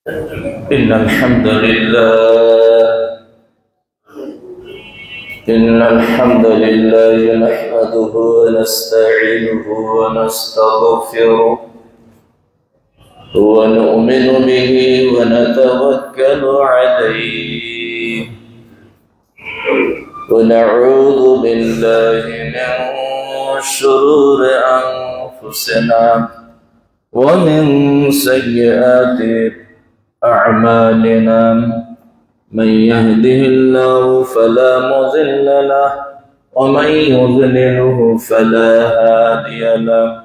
إن الحمد لله نحمده ونستعينه ونستغفره ونؤمن به ونتوكل عليه ونعوذ بالله من شرور أنفسنا ومن سيئات أعمالنا من يهده الله فلا مضل له ومن يضلله فلا هادي له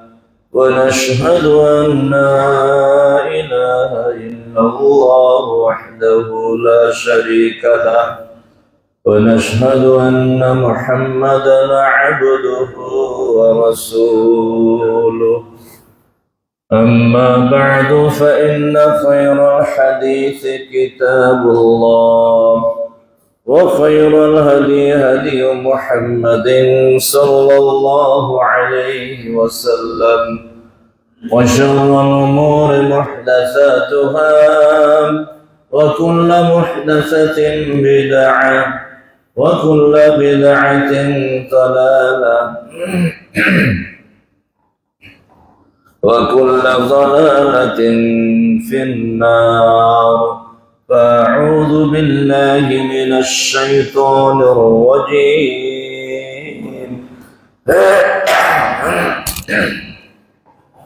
ونشهد أن لا إله إلا الله وحده لا شريك له ونشهد أن محمدا عبده ورسوله أما بعد فإن خير الحديث كتاب الله وخير الهدي هدي محمد صلى الله عليه وسلم وشر الأمور محدثاتها وكل محدثة بدعة وكل بدعة ضلالة وكل ضلالة في النار فأعوذ بالله من الشيطان الرجيم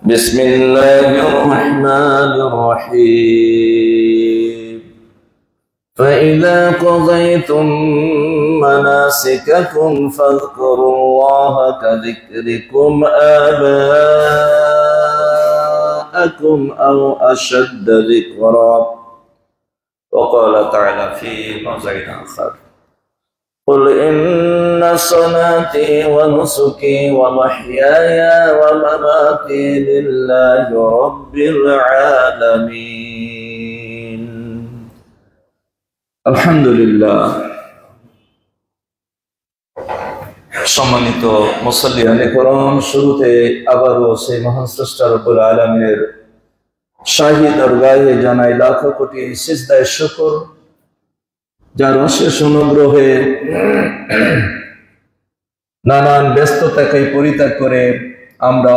بسم الله الرحمن الرحيم فإذا قضيتم مناسككم فاذكروا الله كذكركم آباءكم أو أشد ذكرا وقال تعالى في موضع آخر قل إن صلاتي ونسكي ومحياي ومماتي لله رب العالمين الحمد لله সম্মানিত মুসল্লিয়ানে کرام শুরুতে আবারও সেই মহান স্রষ্টা রব্বুল আলামিনের শাহী দরগাহে জানাই লাখ কোটি সিজদায়ে শুকর যার অশেষ অনুগ্রহে নানান ব্যস্ততাকে পরিত্যাগ করে আমরা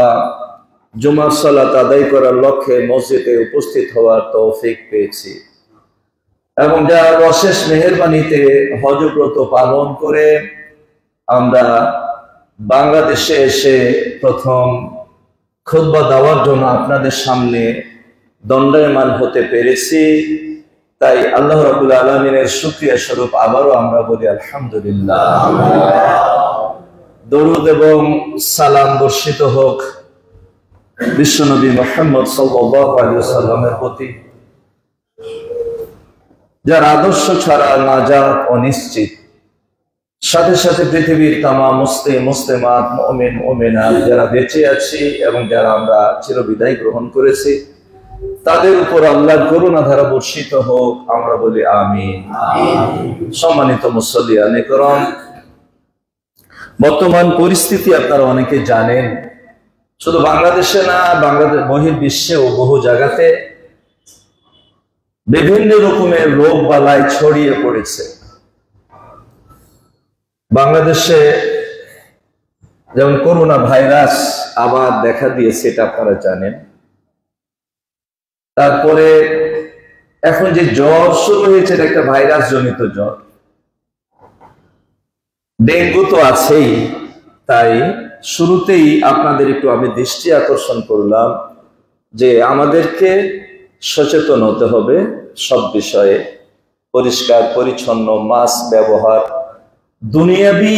জুমার সালাত আদায় করার লক্ষ্যে মসজিদে উপস্থিত হওয়ার তৌফিক পেয়েছি এবং যার অশেষ মেহেরবানিতে হজ ব্রত পালন করে আমরা বাংলাদেশে এসে প্রথম খুতবা দেওয়ার জন্য আপনাদের সামনে দণ্ডায়মান হতে পেরেছি তাই আল্লাহ রাব্বুল আলামিনের শুকরিয়া স্বরূপ আবারও আমরা বলি আলহামদুলিল্লাহ দরুদ এবং সালাম বর্ষিত হোক বিশ্বনবী মুহাম্মদ সাল্লাল্লাহু আলাইহি ওয়াসাল্লামের প্রতি যার আদর্শ ছাড়া নাজাত অনিশ্চিত সাথে সাথে পৃথিবীর তামাম মুসলিম মুসলিমাত মুমিন মুমিনাত যারা বেঁচে আছি এবং যারা আমরা চিরবিদায় গ্রহণ করেছি তাদের উপর আল্লাহর করুণা ধারা বর্ষিত হোক আমরা বলি আমিন সম্মানিত মুসল্লিয়ানে کرام বর্তমান পরিস্থিতি আপনারা অনেকে জানেন শুধু বাংলাদেশে না বাংলাদেশ বহির্বিশ্বেও বহু জায়গাতে বিভিন্ন রকমের রোগ বালাই ছড়িয়ে পড়েছে বাংলাদেশে যেমন করোনা ভাইরাস আবার দেখা দিয়েছে এটা আপনারা জানেন তারপরে এখন যে জ্বর শুরু হয়েছে এটা একটা ভাইরাস জনিত জ্বর ডেঙ্গু তো আছেই তাই শুরুতেই আপনাদের একটু আমি দৃষ্টি আকর্ষণ করলাম যে আমাদেরকে সচেতন হতে হবে সব বিষয়ে পরিষ্কার পরিচ্ছন্ন মাস্ক ব্যবহার দুনিয়াবি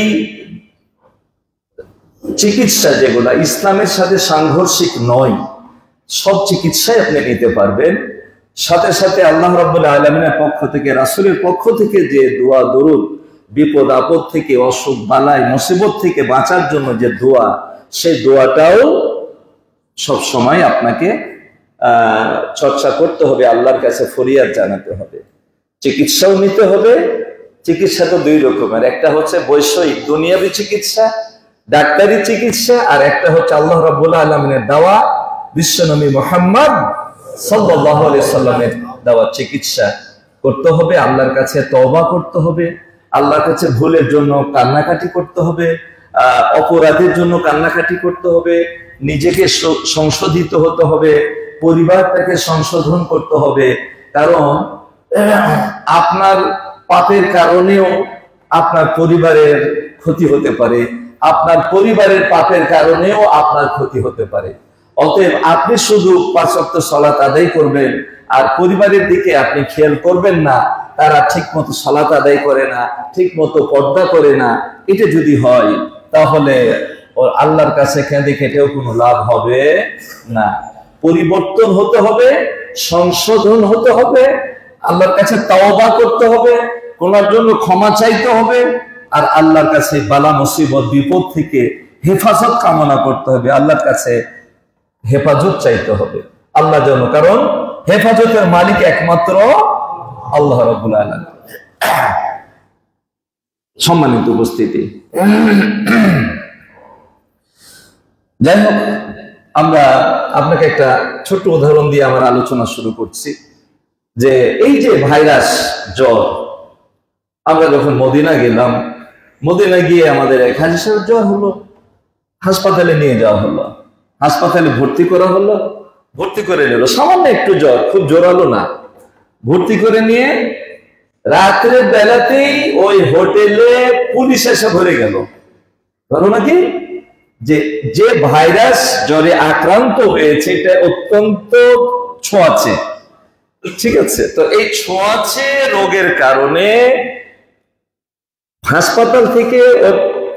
চিকিৎসা যেগুলা ইসলামের সাথে সাংঘর্ষিক নয় সব চিকিৎসাই আপনি নিতে পারবেন সাথে সাথে আল্লাহ রাব্বুল আলামিনের পক্ষ থেকে রাসূলের পক্ষ থেকে যে দোয়া দরুদ বিপদ আপদ থেকে অসুখ বালাই মুসিবত থেকে বাঁচার জন্য যে দোয়া সেই দোয়াটাও সব সময় আপনাকে চর্চা করতে হবে আল্লাহর কাছে ফরিয়াদ জানাতে হবে চিকিৎসাও নিতে হবে চিকিৎসা তো দুই রকমের একটা হচ্ছে বৈষয়িক দুনিয়াবি চিকিৎসা ডাক্তারি চিকিৎসা আর একটা হচ্ছে আল্লাহ রাব্বুল আলামিনের দেওয়া বিশ্বনবী মুহাম্মদ সাল্লাল্লাহু আলাইহি সাল্লামের দেওয়ার চিকিৎসা করতে হবে, আল্লাহর কাছে তওবা করতে হবে, আল্লাহর কাছে ভুলের জন্য কান্নাকাটি করতে হবে, অপরাধের জন্য কান্নাকাটি করতে হবে, নিজেকে সংশোধিত হতে হবে, পরিবারটাকে সংশোধন করতে হবে। কারণ আপনার পাপের কারণেও আপনার পরিবারের ক্ষতি হতে পারে, আপনার পরিবারের পাপের কারণেও আপনার ক্ষতি হতে পারে। অতএব আপনি শুধু 5 ওয়াক্ত সালাত আদায় করবেন আর পরিবারের দিকে আপনি খেয়াল করবেন না, তারা ঠিক মতো সালাত আদায় করে না, ঠিক মতো পর্দা করে না, এটা যদি হয় তাহলে আল্লাহর কাছে কেঁদে কেটেও কোনো লাভ হবে না। পরিবর্তন হতে হবে, সংশোধন হতে হবে, আল্লাহর কাছে তাওবা করতে হবে, কোনার জন্য ক্ষমা চাইতে হবে, আর আল্লাহর কাছে বালা মুসিবত বিপদ থেকে হেফাজত কামনা করতে হবে, আল্লাহর কাছে হেফাজত চাইতে হবে আল্লাহ যেন, কারণ হেফাজতের মালিক একমাত্র আল্লাহ রাব্বুল আলামিন। সম্মানিত উপস্থিতি, যাই হোক, আমরা আপনাকে একটা ছোট্ট উদাহরণ দিয়ে আমার আলোচনা শুরু করছি যে এই যে ভাইরাস জ্বর, আমরা যখন মদিনা গেলাম, মদিনা গিয়ে আমাদের এক হাজী সাহেব জ্বর হলো, হাসপাতালে নিয়ে যাওয়া হলো, হাসপাতালে ভর্তি করা হলো, ভর্তি করে নিল, সামান্য একটু জ্বর, খুব জোরালো না, ভর্তি করে নিয়ে রাত্রের বেলাতেই ওই হোটেলে পুলিশ এসে ভরে গেল। ধরো নাকি যে ভাইরাস জ্বরে আক্রান্ত হয়েছে এটা অত্যন্ত ছোঁয়াচে, ঠিক আছে? তো এই ছোঁয়াচে রোগের কারণে হাসপাতাল থেকে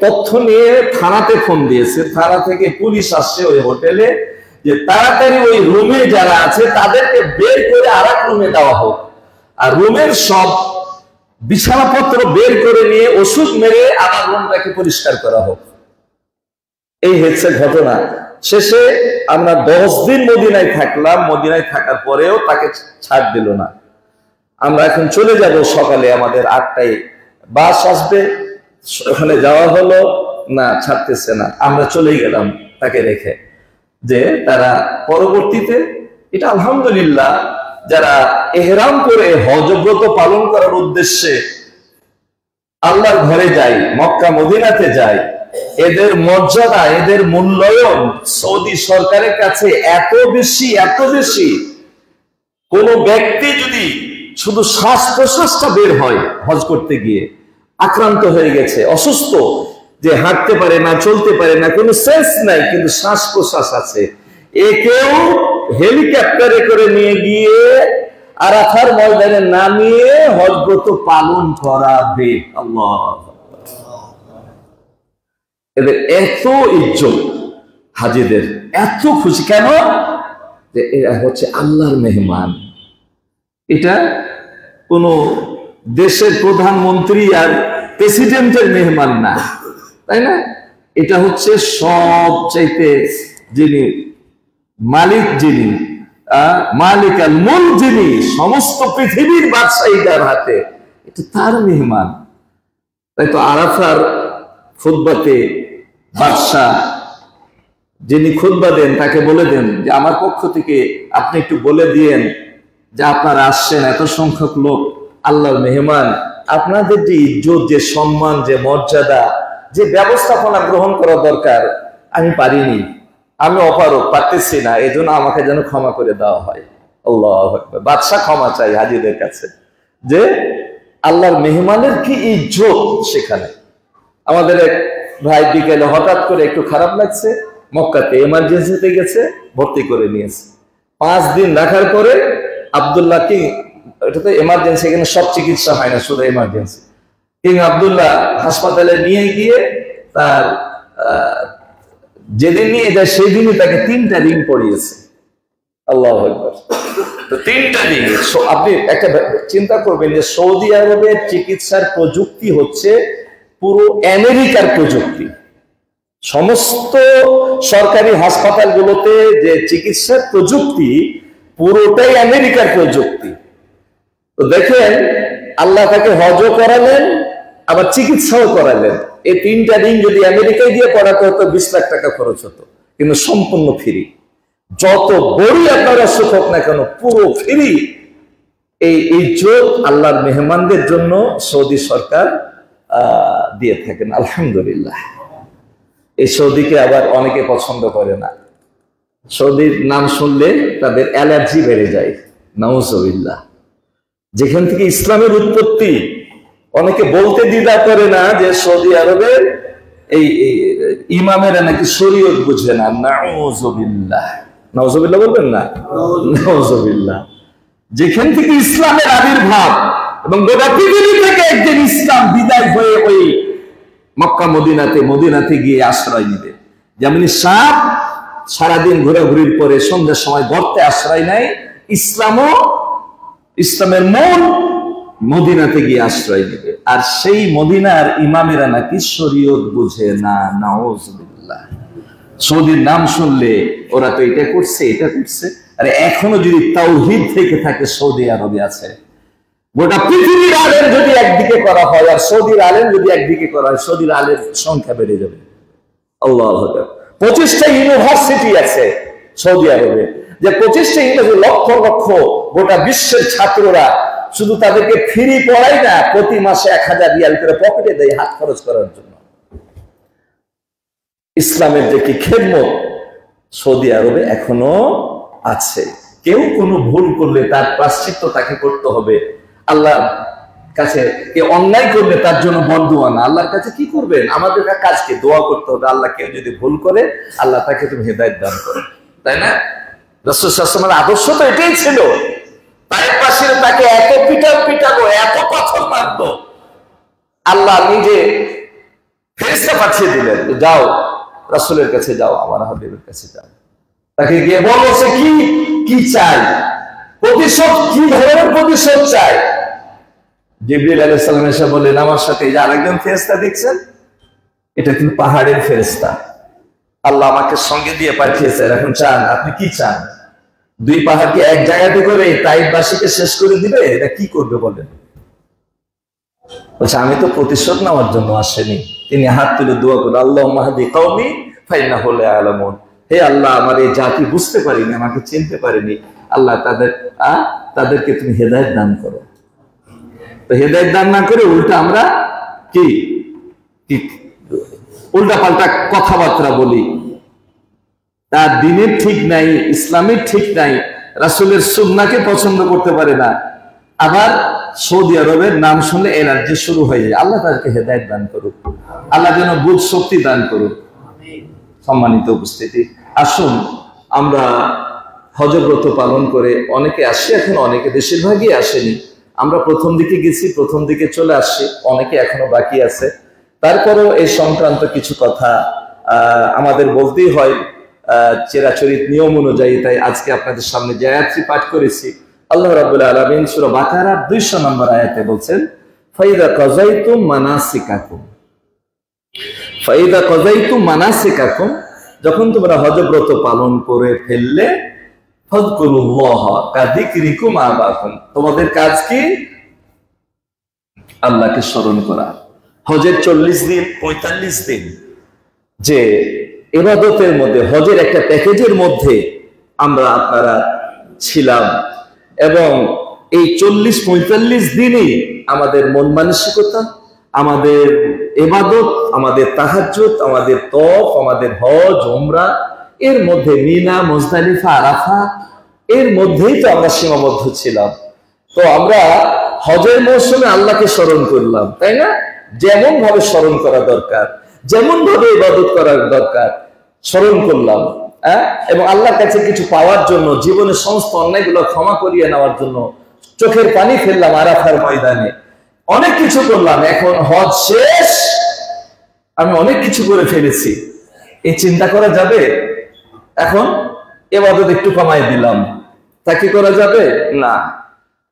তথ্য নিয়ে থানাতে ফোন দিয়েছে, থানা থেকে পুলিশ আসছে ওই হোটেলে যে তাড়াতাড়ি ওই রুমে যারা আছে তাদেরকে বের করে আর এক রুমে দেওয়া হোক, আর রুমের সব বিছানাপত্র বের করে নিয়ে ওষুধ মেরে আবার রুমটাকে পরিষ্কার করা হোক। এই হচ্ছে ঘটনা। শেষে আমরা 10 দিন মদিনায় থাকলাম, মদিনায় থাকার পরেও তাকে ছাড় দিল না। আমরা এখন চলে যাব সকালে, আমাদের 8টায় বাস আসবে, ওখানে যাওয়া হলো না, ছাড়তেছে না, আমরা চলে গেলাম তাকে রেখে। যে তারা পরবর্তীতে এটা আলহামদুলিল্লাহ যারা ইহরাম করে হজ ব্রত পালন করার উদ্দেশ্যে আল্লাহর ঘরে যায়, মক্কা মদিনাতে যায়, এদের মর্যাদা, এদের মূল্যায়ন সৌদি সরকারের কাছে এত বেশি, এত বেশি। কোন ব্যক্তি যদি শুধু শ্বাস প্রশ্বাসটা বের হয় হজ করতে গিয়ে, আক্রান্ত হয়ে গেছে, অসুস্থ, যে হাঁটতে পারে না, চলতে পারে না, কোনো সেন্স নাই, কিন্তু শ্বাস প্রশ্বাস আছে, একেও হেলিকপ্টারে করে নিয়ে গিয়ে আরাফার ময়দানে নামিয়ে হজ ব্রত পালন করাবে। আল্লাহ, এদের এত ইজ্জত, হাজিদের এত খুশি কেন? যে এরা হচ্ছে আল্লাহর মেহমান। এটা কোন দেশের প্রধানমন্ত্রী আর প্রেসিডেন্টের মেহমান না, তাই না? এটা হচ্ছে সবচাইতে যিনি মালিক, যিনি মালিক আল মুলক, যিনি সমস্ত পৃথিবীর বাদশাহী তার হাতে, এটা তার মেহমান। তাই তো আরাফার খুতবাতে বাদশাহ যিনি খুতবা দেন তাকে বলে দেন যে আমার পক্ষ থেকে আপনি একটু বলে দিয়েন যে আপনারা আসছেন, এত সংখ্যক লোক, আল্লাহর মেহমান, আপনাদের যে ইজ্জত, যে সম্মান, যে মর্যাদা, যে ব্যবস্থাপনা গ্রহণ করা দরকার আমি পারিনি, আমি অপারক, পারতেছি না, এই জন্য আমাকে যেন ক্ষমা করে দেওয়া হয়। আল্লাহু আকবার। বাদশা ক্ষমা চাই হাজিদের কাছে যে আল্লাহর মেহমানের কি ইজ্জত সেখানে। আমাদের এক ভাই বিকেলে হঠাৎ করে একটু খারাপ লাগছে, মক্কাতে এমার্জেন্সিতে গেছে, ভর্তি করে নিয়েছে। 5 দিন রাখার পরে আব্দুল্লাহ কিং, এটা তো এমার্জেন্সি, এখানে সব চিকিৎসা হয় না, শুধু এমার্জেন্সি, কিং আব্দুল্লাহ হাসপাতালে নিয়ে গিয়ে তার যেদিন নিয়ে যায় সেদিনই তাকে 3টা রিং পরিয়েছে। আল্লাহু আকবার। তো 3টা রিং। আপনি একটা চিন্তা করবেন যে সৌদি আরবের চিকিৎসার প্রযুক্তি হচ্ছে পুরো আমেরিকার প্রযুক্তি। সমস্ত সরকারি হাসপাতালগুলোতে যে চিকিৎসার প্রযুক্তি পুরোটাই আমেরিকার প্রযুক্তি। তো দেখেন, আল্লাহ তাকে হজও করালেন আবার চিকিৎসাও করালেন। এই 3টা রিং যদি আমেরিকায় দিয়ে করাতে হতো 20 লাখ টাকা খরচ হতো, কিন্তু সম্পূর্ণ ফ্রি। যত বড়ই আপনার অসুখ হোক না কেন, পুরো ফ্রি। এই ইজ্জত আল্লাহর মেহমানদের জন্য সৌদি সরকার দিয়ে থাকেন। আলহামদুলিল্লাহ। এই সৌদিকে আবার অনেকে পছন্দ করে না, সৌদির নাম শুনলে তাদের অ্যালার্জি বেড়ে যায়। নাউজুবিল্লাহ। যেখান থেকে ইসলামের উৎপত্তি, অনেকে বলতে দ্বিধা করে না যে সৌদি আরবের এই ইমামেরা নাকি শরীয়ত বুঝে না। নাউজুবিল্লাহ। নাউজুবিল্লাহ বলবেন না? নাউজুবিল্লাহ। যেখান থেকে ইসলামের আবির্ভাব এবং গোটা পৃথিবী থেকে একদিন ইসলাম বিদায় হয়ে ওই মক্কা মদিনাতে গিয়ে আশ্রয় নেবে। যেমনি সাপ সারাদিন ঘোরাঘুরির পরে সন্ধ্যার সময় গর্তে আশ্রয় নেয়, ইসলামের মূল মদিনাতে গিয়ে আশ্রয় নেবে। আর সেই মদিনার ইমামেরা নাকি শরীয়ত বুঝে না। নাউজুবিল্লাহ। সৌদির নাম শুনলে ওরা তো এটা করছে, এটা করছে। আরে এখনো যদি তাওহীদ থেকে থাকে সৌদি আরবে আছে। গোটা পৃথিবীর আলেম যদি একদিকে করা হয় আর সৌদির আলেম যদি একদিকে করা হয়, সৌদির আলেম সংখ্যা বেড়ে যাবে। আল্লাহু আকবার। 25টা ইউনিভার্সিটি আছে সৌদি আরবে, যে 25টা ইউনিভার্সিটি লক্ষ লক্ষ গোটা বিশ্বের ছাত্ররা শুধু তাদেরকে ফ্রি পড়ায় না, প্রতি মাসে 1000 রিয়াল করে পকেটে দেয় হাত খরচ করার জন্য। ইসলামের যে কি খেদমত সৌদি আরবে এখনো আছে। কেউ কোনো ভুল করলে তার প্রায়শ্চিত্ত তাকে করতে হবে। আল্লাহ কাছে কে অন্যায় করলে তার জন্য বদদোয়া না, আল্লাহর কাছে কি করবেন? আমাদের কাজকে দোয়া করতে হবে। আল্লাহ কেউ যদি ভুল করে, আল্লাহ তাকে তুমি হেদায়েত দান করো, তাই না? রাসূল সাল্লাল্লাহু আলাইহি ওয়াসাল্লামের আদর্শ তো এটাই ছিল। তার পাশে তাকে এত পিটানো, এত পাথর মারতো, আল্লাহ নিজে ফেরেশতা পাঠিয়ে দিলেন, যাও রাসূলের কাছে যাও, আমার হাবিবের কাছে যাও, তাকে গিয়ে বলো সে কি চাই, প্রতিশোধ কি ধরনের প্রতিশোধ চাই। জিবরিল আলাইহিস সালাম এসে বললেন, আমার সাথে যে আরেকজন ফেরেশতা দেখছেন, এটা কিন্তু পাহাড়ের ফেরেশতা, আল্লাহ আমাকে সঙ্গে দিয়ে পাঠিয়েছেন। এখন চান, আপনি কি চান? 2 পাহাড়কে এক জায়গাতে করে তাইফবাসীকে শেষ করে দিবে? এটা কি করবে বলেন? বলছে, আমি তো প্রতিশোধ নেওয়ার জন্য আসেনি। তিনি হাত তুলে দোয়া করেন, আল্লাহুম্মা হাদি কওমি ফাইন্নাহুম লা ইয়ালামুন। হে আল্লাহ, আমার এই জাতি বুঝতে পারিনি, আমাকে চিনতে পারেনি, আল্লাহ তাদেরকে তুমি হেদায়েত দান করো। তো হেদায়েত দান না করে উল্টা আমরা কি উল্টা পাল্টা কথাবার্তা বলি, তার দিনের ঠিক নাই, ইসলামের ঠিক নাই, রাসূলের সুন্নাহকে পছন্দ করতে পারে না, আবার সৌদি আরবের নাম শুনলে এনার্জি শুরু হয়ে যায়। আল্লাহ তাদেরকে হেদায়েত দান করুক, আল্লাহ যেন বুঝ শক্তি দান করুক। সম্মানিত উপস্থিতি, আসুন আমরা হজব্রত পালন করে অনেকে আসি, এখন অনেকে বেশিরভাগই আসেনি। আমরা প্রথম দিকে গেছি, প্রথম দিকে চলে আসছি, অনেকে এখনো বাকি আছে। তারপরেও এই সংক্রান্ত কিছু কথা আমাদের বলতেই হয় চিরাচরিত নিয়ম অনুযায়ী। তাই আজকে আপনাদের সামনে যে আয়াতটি পাঠ করেছি, আল্লাহ রাব্বুল আলামিন সূরা বাকারার 200 নম্বর আয়াতে বলছেন, ফাইদা কাযাইতুম মানাসিকাকুম, ফাইদা কাযাইতুম মানাসিকাকুম, যখন তোমরা হজব্রত পালন করে ফেললে, ফাযকুরুল্লাহ কাযিকরিকুম আবাকুম, তোমাদের কাজ কি? আল্লাহকে স্মরণ করা। হজের 40 দিন 45 দিন যে ইবাদতের মধ্যে, হজের একটা প্যাকেজের মধ্যে আমরা আপনারা ছিলাম, এবং এই 40-45 দিনই আমাদের মন মানসিকতা, আমাদের ইবাদত, আমাদের তাহাজ্জুদ, আমাদের তওয়াফ, আমাদের হজ উমরা, এর মধ্যে মিনা, মুজদালিফা, আরাফা, এর মধ্যেই তো আমরা সীমাবদ্ধ ছিলাম। তো আমরা হজের মৌসুমে আল্লাহকে স্মরণ করলাম, তাই না? যেমন ভাবে স্মরণ করা দরকার, যেমন ভাবে ইবাদত করার দরকার, স্মরণ করলাম, এবং আল্লাহর কাছে কিছু পাওয়ার জন্য, জীবনের সমস্ত অন্যায়গুলো ক্ষমা করিয়ে নেওয়ার জন্য চোখের পানি ফেললাম আরাফার ময়দানে, অনেক কিছু করলাম। এখন হজ শেষ, আমি অনেক কিছু করে ফেলেছি, এই চিন্তা করা যাবে? এখন ইবাদত একটু কমাই দিলাম, তা কি করা যাবে? না।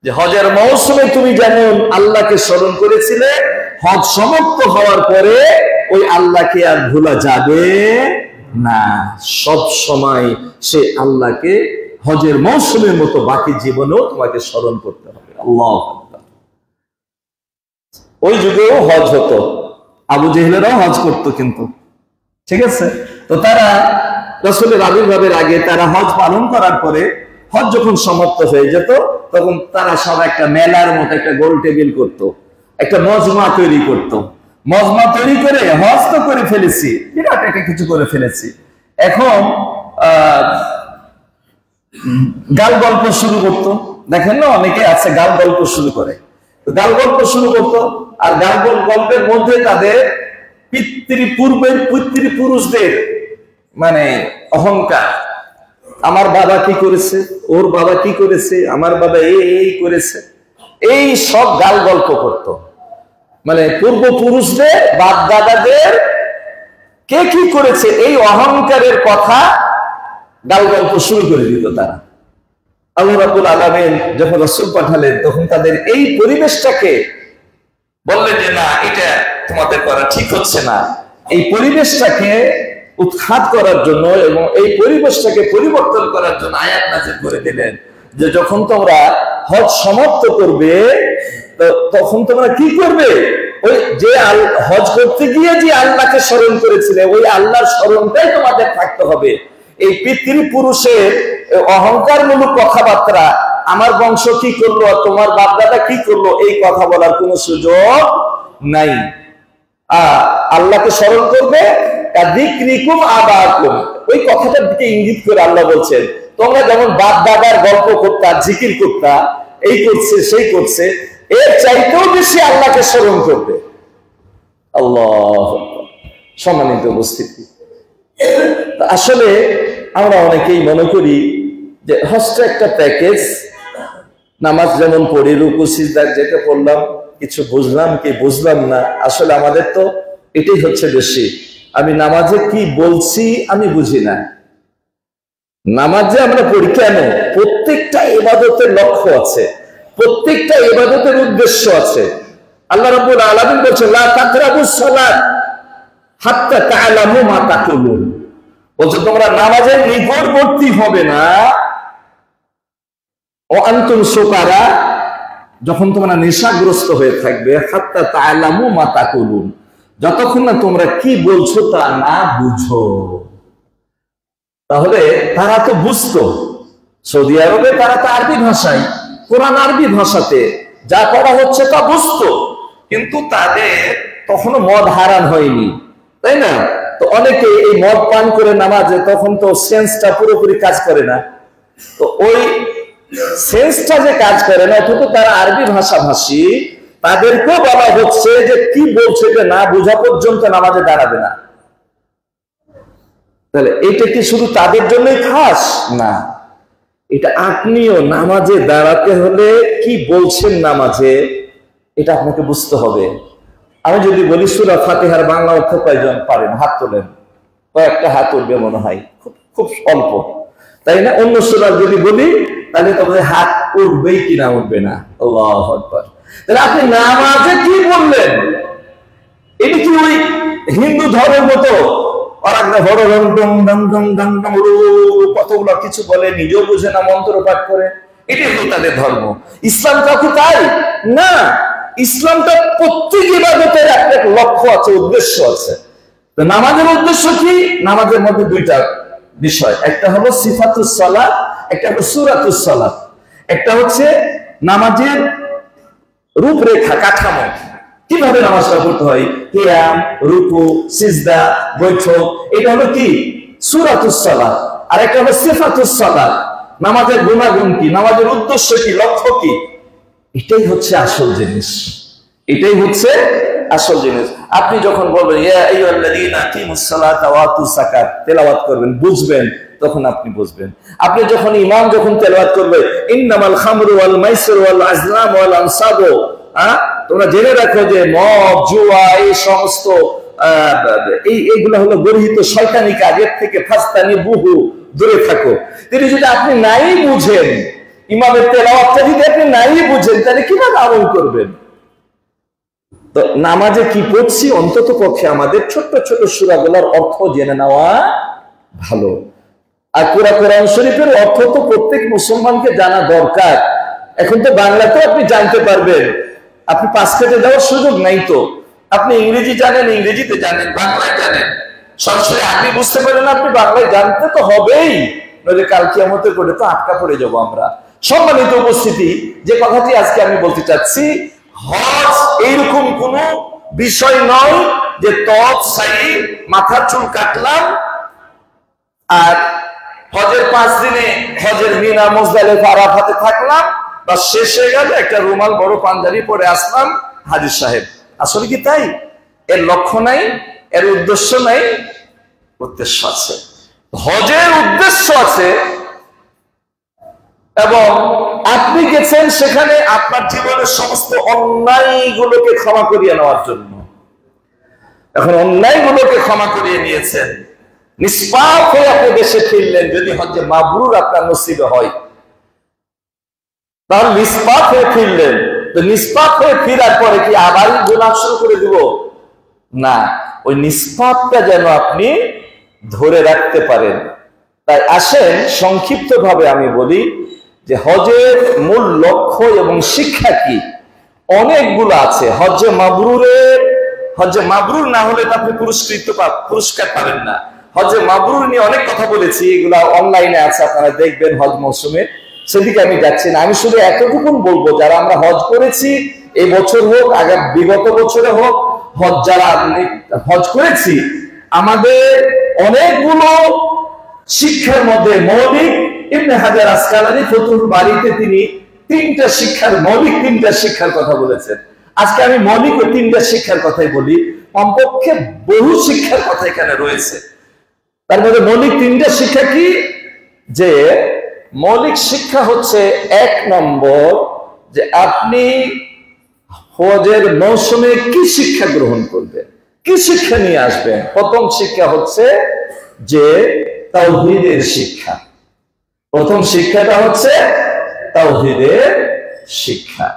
যে হজের মৌসুমে তুমি যেমন আল্লাহকে স্মরণ করেছিলে, হজ সমাপ্ত হওয়ার পরে ওই আল্লাহকে আর ভোলা যাবে না। সব সময় সে আল্লাহকে হজের মৌসুমের মতো বাকি জীবনেও তোমাকে স্মরণ করতে হবে। আল্লাহু আকবার। ওই যুগেও হজ হতো, আবু জেহেলেরাও হজ করতো, কিন্তু ঠিক আছে। তো তারা রাসূলের আবির্ভাবের আগে তারা হজ পালন করার পরে হজ যখন সমাপ্ত হয়ে যেত তখন তারা সব একটা মেলার মতো একটা গোল টেবিল করত, একটা মজমা তৈরি করত। মজমা তৈরি করে হজ তো করে ফেলেছি, বিরাট একটা কিছু করে ফেলেছি, এখন গাল গল্প শুরু করতো। দেখেন না, অনেকে আছে গাল গল্প শুরু করে, গাল গল্প শুরু করতো। আর গাল গল্পের মধ্যে তাদের পিতৃপুরুষদের মানে অহংকার, আমার বাবা কি করেছে, ওর বাবা কি করেছে, আমার বাবা এই করেছে, এই সব গাল গল্প করত। মানে পূর্বপুরুষদের বাপ দাদাদের কে কি করেছে এই অহংকারের কথা গাল গল্প শুরু করে দিত তারা। আল্লাহ রাব্বুল আলামিন যখন রাসূল পাঠালেন তখন তাদের এই পরিবেশটাকে বললেন যে না, এটা তোমাদের করা ঠিক হচ্ছে না। এই পরিবেশটাকে উৎখাত করার জন্য এবং এই পরিবেশটাকে পরিবর্তন করার জন্য আয়াত নাযিল করে দিলেন যে যখন তোমরা হজ সমাপ্ত করবে তখন তোমরা কি করবে, ওই যে হজ করতে গিয়ে যে আল্লাহকে স্মরণ করেছিলে ওই আল্লাহর স্মরণটাই তোমাদের থাকতে হবে। এই পিতৃপুরুষের অহংকারমূলক কথাবার্তা, আমার বংশ কি করলো আর তোমার বাপ দাদা কি করলো, এই কথা বলার কোনো সুযোগ নাই। আল্লাহকে স্মরণ করবে, ওই কথাটার দিকে ইঙ্গিত করে আল্লাহ বলছেন তোমরা যেমন বাপ দাদার গল্প করতা, জিকির করতা, এই করছে সেই করছে, এর চাইতেও বেশি আল্লাহকে স্মরণ করবে। আল্লাহ, সম্মানিত উপস্থিতি, আসলে আমরা অনেকেই মনে করি যে হজটা একটা প্যাকেজ, নামাজ যেমন পড়ি, রুকু সিজদা যেটা পড়লাম কিছু বুঝলাম কি বুঝলাম না, আসলে আমাদের তো এটাই হচ্ছে বেশি। আমি নামাজে কি বলছি আমি বুঝি না। নামাজে আমরা পড়ি কেন? প্রত্যেকটা ইবাদতের লক্ষ্য আছে, প্রত্যেকটা ইবাদতের উদ্দেশ্য আছে। আল্লাহ রাব্বুল আলামিন বলেছেন লা তাকরাবুস সালাত হাত্তা তা'লামু মা তাকুলুন, বলছে তোমরা নামাজের নিকটবর্তী হবে না ও আনতুম সুকারা, যখন তোমরা নেশাগ্রস্ত হয়ে থাকবে, হাত্তা তা'লামু মা তাকুলুন, যতক্ষণ না তোমরা কি বলছো তা না বুঝো। তাহলে তারা তো বুঝতো, সৌদি আরবে তারা তো আরবি ভাষায়, কোরআন আরবি ভাষাতে যা পড়া হচ্ছে তা বুঝতো, কিন্তু তাদের তখনও মদ হারাম হয়নি, তাই না? তো অনেকে এই মদ পান করে নামাজে তখন তো সেন্সটা পুরোপুরি কাজ করে না, তো ওই সেন্সটা যে কাজ করে না, অথচ তারা আরবি ভাষাভাষী, তাদেরকেও বলা হচ্ছে যে কি বলছে যে না বোঝা পর্যন্ত নামাজে দাঁড়াবে না। তাহলে এটা কি শুধু তাদের জন্যই খাস? না, এটা আপনিও নামাজে দাঁড়াতে হলে কি বলছেন নামাজে এটা আপনাকে বুঝতে হবে। আমি যদি বলি সূরা ফাতিহার বাংলা অর্থ কয়জন পারেন? হাত তোলেন, কয়েকটা হাত উঠবে মনে হয়, খুব অল্প, তাই না? অন্য সূরা যদি বলি তাহলে তবে হাত উঠবেই কিনা উঠবে না। আল্লাহু আকবার। তাহলে আপনি নামাজে কি বললেন? এটা কি ওই হিন্দু ধর্মের মতো কতগুলো কিছু বলে, নিজেও বুঝে না, মন্ত্র পাঠ করে, এটাই হলো তাদের ধর্ম। ইসলামটা কি তাই? না, ইসলামটা প্রত্যেক ইবাদতের একটা লক্ষ্য আছে, উদ্দেশ্য আছে। তো নামাজের উদ্দেশ্য কি? নামাজের মধ্যে দুইটা বিষয়, একটা হলো সিফাতুস সালাত, একটা হলো সূরাতুস সালাত। একটা হচ্ছে নামাজের রূপরেখা, কাঠামো, কিভাবে নামাজটা পড়তে হয়, কিয়াম, রুকু, সিজদা, বৈঠক, এটা হলো কি সূরাতুস সালাত। আর একটা হলো সিফাতুস সালাত, নামাজের গুণাগুণ কি, নামাজের উদ্দেশ্য কি, লক্ষ্য কি। এটাই হচ্ছে আসল জিনিস, এটাই হচ্ছে আসল জিনিস। আপনি যখন বলবেন ইয়া আইয়ুহাল্লাযীনা আকিমুস সালাতা ওয়া আতুজ যাকাত, তেলাওয়াত করবেন, বুঝবেন, তখন আপনি বুঝবেন। আপনি যখন ইমাম যখন তেলাওয়াত করবে ইন্নামাল খামরু ওয়াল মাইসিরু ওয়াল আজলাম ওয়াল আনসাবু, তোমরা জেনে রাখো যে মদ, জুয়া, এই সমস্ত এইগুলো হলো গর্হিত শয়তানি কাজ, এর থেকে ফাস্তানি বহু দূরে থাকো। তিনি যদি আপনি নাই বুঝেন, ইমামের তেলাওয়াতটা যদি আপনি নাই বুঝেন, তাহলে কিভাবে আমল করবেন? তো নামাজে কি পড়ছি, অন্তত পক্ষে আমাদের ছোট্ট ছোট সূরাগুলোর অর্থ জেনে নেওয়া ভালো। আর কোরআন শরীফের অর্থ তো প্রত্যেক মুসলমানকে জানা দরকার। এখন তো বাংলাতেও আপনি জানতে পারবেন, আপনি পাশ কেটে যাওয়ার সুযোগ নাই। তো আপনি ইংরেজি জানেন, ইংরেজিতে জানেন, বাংলায় জানেন, সরাসরি আপনি বুঝতে পারেন, আপনি বাংলায় জানতে তো হবেই, নইলে কাল কিয়ামতের করে তো আটকা পড়ে যাবো আমরা। সম্মানিত উপস্থিতি, যে কথাটি আজকে আমি বলতে চাচ্ছি, হজ এইরকম কোন বিষয় নয় যে তপ সাই মাথার চুল কাটলাম আর হজের 5 দিনে হজের মিনা মুজদালিফা আরাফাতে থাকলাম, বা শেষ হয়ে গেল, একটা রুমাল বড় পাঞ্জাবি পরে আসলাম হাজী সাহেব। আসলে কি তাই? এর লক্ষ্য নাই, এর উদ্দেশ্য নাই। উদ্দেশ্য আছে, হজের উদ্দেশ্য আছে, এবং আপনি গেছেন সেখানে আপনার জীবনের সমস্ত অন্যায়গুলোকে ক্ষমা করিয়ে নেওয়ার জন্য। এখন অন্যায়গুলোকে ক্ষমা করিয়ে নিয়েছেন, নিষ্পাপ হয়ে আপনি দেশে ফিরলেন। যদি হজ্জে মাবরুর আপনার নসিবে হয়, তাহলে নিষ্পাপ হয়ে ফিরলেন। তো নিষ্পাপ হয়ে ফিরার পরে কি আবার গুনাহ শুরু করে দিব? না, ওই নিষ্পাপটা যেন আপনি ধরে রাখতে পারেন। তাই আসেন সংক্ষিপ্ত ভাবে আমি বলি যে হজের মূল লক্ষ্য এবং শিক্ষা কি। অনেকগুলো আছে। হজ্জে মাবরুর না হলে তো আপনি পুরস্কার পাবেন না। হজ্জে মাবরুর নিয়ে অনেক কথা বলেছি, এগুলা অনলাইনে আছে, আপনারা দেখবেন হজ মৌসুমে, সেদিকে আমি যাচ্ছি না। আমি শুধু এতটুকুন বলবো, যারা আমরা হজ করেছি, এই বছর হোক বিগত বছরে হোক, যারা হজ করেছি, আমাদের অনেকগুলো শিক্ষার মধ্যে মৌলিক, ইবনে হাজার আসকালানী ফতুহুল বারীতে তিনি মৌলিক তিনটা শিক্ষার কথা বলেছেন। আজকে আমি মৌলিক ও 3টা শিক্ষার কথাই বলি। কমপক্ষে বহু শিক্ষার কথা এখানে রয়েছে। তার মধ্যে মৌলিক 3টা শিক্ষা কি? যে মৌলিক শিক্ষা হচ্ছে 1 নম্বর, যে আপনি হজের মৌসুমে কি শিক্ষা গ্রহণ করবেন, কি শিক্ষা নিয়ে আসবেন। প্রথম শিক্ষা হচ্ছে যে তাওহীদের শিক্ষা। প্রথম শিক্ষাটা হচ্ছে তাওহীদের শিক্ষা।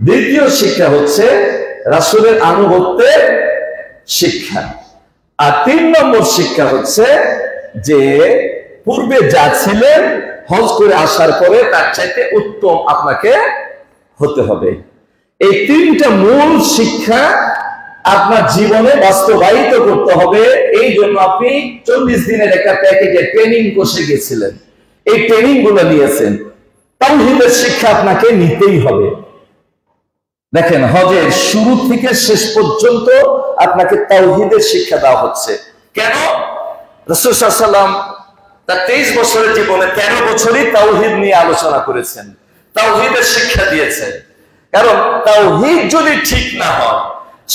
দ্বিতীয় শিক্ষা হচ্ছে রাসূলের আনুগত্যের শিক্ষা। আর 3 নম্বর শিক্ষা হচ্ছে যে পূর্বে যা ছিলেন হজ করে আসার পরে তার চাইতে উত্তম আপনাকে হতে হবে। এই 3টা মূল শিক্ষা আপনার জীবনে বাস্তবায়িত করতে হবে। এই জন্য আপনি 40 দিনের একটা প্যাকেজে ট্রেনিং কোর্সে গেছিলেন, এই ট্রেনিং গুলো নিয়েছেন। তাওহীদের শিক্ষা আপনাকে নিতেই হবে। দেখেন, হজের শুরু থেকে শেষ পর্যন্ত আপনাকে তাওহীদের শিক্ষা দেওয়া হচ্ছে। কেন? রাসূল সাল্লাল্লাহু আলাইহি ওয়াসাল্লাম তার 23 বছরের জীবনে 13 বছরই তাওহীদ নিয়ে আলোচনা করেছেন, তাওহীদের শিক্ষা দিয়েছেন। কারণ তাওহীদ যদি ঠিক না হয়,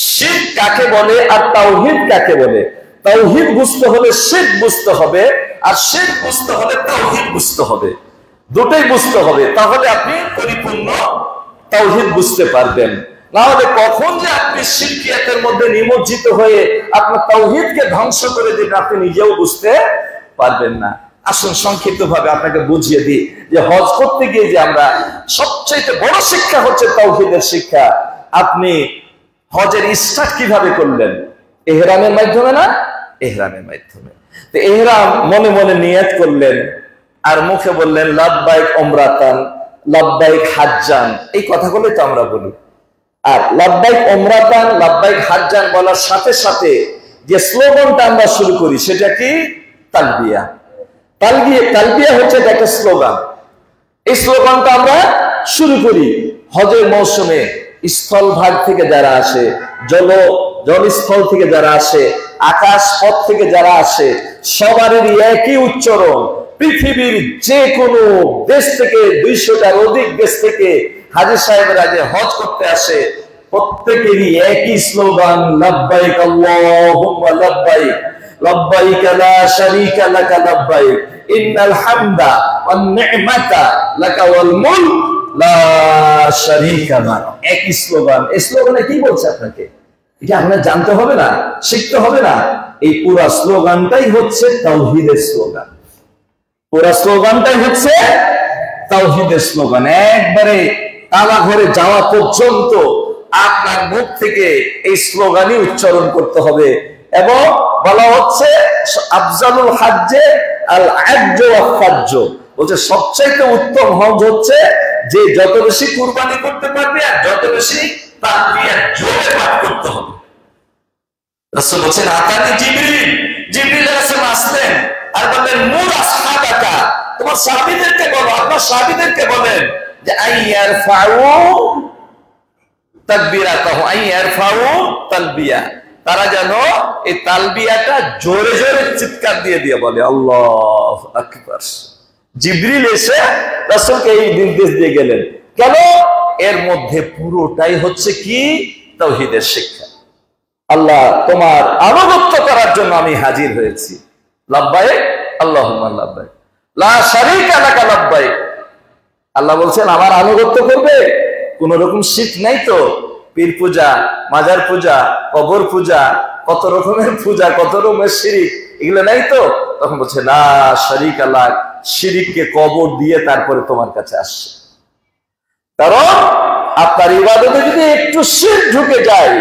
শিরক কাকে বলে আর তাওহীদ কাকে বলে, তাওহীদ বুঝতে হলে শিরক বুঝতে হবে, আর শিরক বুঝতে হলে তাওহীদ বুঝতে হবে। দুটোই বুঝতে হবে, তাহলে আপনি পরিপূর্ণ তাওহীদ বুঝতে পারবেন। না হলে কখন যে আপনি শিরকিয়াতের মধ্যে নিমজ্জিত হয়ে আপনার তাওহীদকে ধ্বংস করে দিবেন, আপনি নিজেও বুঝতে পারবেন না। আসুন সংক্ষিপ্ত ভাবে আপনাকে বুঝিয়ে দিই যে হজ করতে গিয়ে যে আমরা সবচেয়ে বড় শিক্ষা হচ্ছে তাওহীদের শিক্ষা। আপনি হজের স্টার্ট কিভাবে করলেন? ইহরামের মাধ্যমে না? ইহরামের মাধ্যমে। তো ইহরাম মনে মনে নিয়ত করলেন আর মুখে বললেন লাব্বাইক উমরাতান, লাব্বাইক হাজ্জান। এই কথাগুলোই তো আমরা বলি। আর লাব্বাইক উমরাতান, লাব্বাইক হাজ্জান বলার সাথে সাথে যে স্লোগানটা আমরা শুরু করি সেটা কি? তালবিয়া। তালবিয়া হচ্ছে একটা স্লোগান। এই স্লোগানটা আমরা শুরু করি হজের মৌসুমে। স্থলভাগ থেকে যারা আসে, জলস্থল থেকে যারা আসে, আকাশ পথ থেকে যারা আসে, সবারই একই উচ্চারণ। পৃথিবীর যে কোনো দেশ থেকে, 200টার অধিক দেশ থেকে হাজী সাহেবরা যে হজ করতে আসে, প্রত্যেকেরই একই স্লোগান, লাব্বাইক আল্লাহুম্মা লাব্বাইক, লাব্বাইক লা শারীকা লাকা লাব্বাইক, ইন্নাল হামদা ওয়ান নি'মাতা লাকা ওয়াল মুলক লা শারীকা লাক। একই স্লোগান। এই স্লোগানে কি বলছে আপনাকে? এটা আপনার জানতে হবে না, শিখতে হবে না। এই পুরো স্লোগানটাই হচ্ছে তাওহীদের স্লোগান। পুরো স্লোগানটাই হচ্ছে তাওহীদের স্লোগান। একবারে তালা ঘরে যাওয়া পর্যন্ত আপনার মুখ থেকে এই স্লোগানই উচ্চারণ করতে হবে। এবং বলা হচ্ছে আফজালুল হাজ্জে আল আজ্জ ওয়াল ফাজ্জ, বলছে সবচাইতে উত্তম হজ হচ্ছে যে যত বেশি কুরবানি করতে পারবে আর যত বেশি তাকবীর জোরে পাঠ করতে হবে। রাসূল বলেন আতানি জিবরিল, জিবরিল আলাইহিস সালাম আসলেন আর বললেন মুর আসহাবাকা তোমার সাহাবীদেরকে বলো, আপনার সাহাবীদেরকে বলেন যে আইয়ারফাউ তাকবীরাতাহু, আইয়ারফাউ তালবিয়া, তারা যেন এই তালবিয়াটা জোরে জোরে চিৎকার দিয়ে দিয়ে বলে আল্লাহু আকবার। জিবরিল এসে রাসূলকে এই নির্দেশ দিয়ে গেলেন। কেন? এর মধ্যে পুরোটাই হচ্ছে কি? তাওহীদের শিক্ষা। আল্লাহ তোমার আনুগত্য করার জন্য আমি হাজির হয়েছি। লাব্বাইক আল্লাহুম্মা লাব্বাইক লা শারীকা লাকা লাব্বাইক। আল্লাহ বলছেন আমার আনুগত্য করবে, কোন রকম শিরক নাই তো? পীর পূজা, মাজার পূজা, কবর পূজা, কত রকমের পূজা, কত রকমের শিরক, এগুলো নাই তো? তখন বলছে লা শারীকা লাক, শিরককে কবর দিয়ে তারপরে তোমার কাছে আসছে। কারণ আপনার ইবাদতে যদি একটু শিরক ঢুকে যায়,